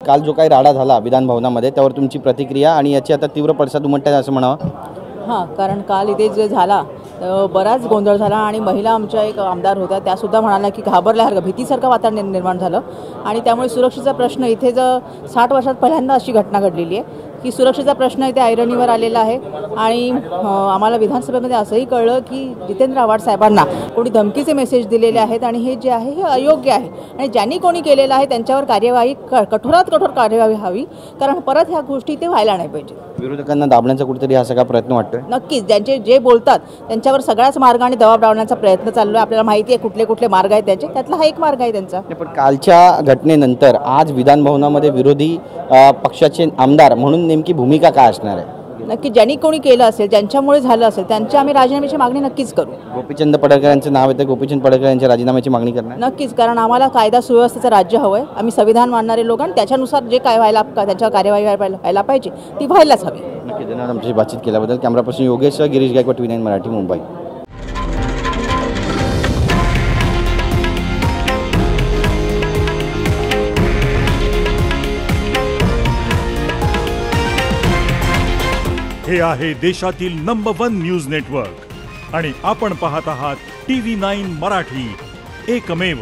काल जो काही राडा झाला विधान भवनामध्ये त्यावर तुमची प्रतिक्रिया आणि याची आता तीव्र पडसाद उमटत आहे असं म्हणावं? हां, कारण काल इथे जे झाला बराच गोंधळ झाला आणि महिला आमच्या एक आमदार होत्या त्यासुद्धा म्हणाल्या की घाबरल्यासारखं भीतीसारखं वातावरण निर्माण झालं आणि त्यामुळे सुरक्षेचा प्रश्न इथे 60 वर्षात पहिल्यांदा अशी घटना घडलेली आहे की सुरक्षेचा प्रश्न इथे ऐरणीवर आलेला आहे। आणि आम्हाला विधानसभेमध्ये असंही कळलं की जितेंद्र आव्हाड साहेबांना कोणी धमकीचे मेसेज दिलेले आहेत आणि हे जे आहे हे अयोग्य आहे आणि ज्यांनी कोणी केलेलं आहे त्यांच्यावर कार्यवाही कठोरात कठोर कार्यवाही हवी, कारण परत ह्या गोष्टी ते व्हायला नाही पाहिजे। विरोधकांना दाबण्याचा कुठेतरी हा सगळा प्रयत्न वाटतोय? नक्कीच, ज्यांचे जे बोलतात त्यांच्यावर सगळ्याच मार्गाने दबाव लावण्याचा प्रयत्न चालू आहे। आपल्याला माहिती आहे कुठले कुठले मार्ग आहेत त्याचे, त्यातला हा एक मार्ग आहे त्यांचा। पण कालच्या घटनेनंतर आज विधान भवनामध्ये विरोधी पक्षाचे आमदार म्हणून नेमकी भूमिका काय असणार आहे? नक्की ज्यांनी कोणी केलं असेल, ज्यांच्यामुळे झालं असेल त्यांच्या आम्ही राजीनाम्याची मागणी नक्कीच करू। गोपीचंद पडळकर यांचं नाव येतं, गोपीचंद पडळकर यांच्या राजीनाम्याची मागणी करणार? नक्कीच, कारण आम्हाला कायदा सुव्यवस्थेचं राज्य हवं आहे। आम्ही संविधान मानणारे लोक आणि त्याच्यानुसार जे काय व्हायला त्याच्यावर कार्यवाही व्हायला पाहिजे ती व्हायलाच हवी। नक्की, धन्यवाद आमच्याशी बातचीत केल्याबद्दल। Camera person Yogesh, Girish Gaikwad, TV9 Marathi, Mumbai. हे आहे देशातील नंबर 1 न्यूज नेटवर्क आणि आपण पाहत आहात TV9 मराठी, एकमेव।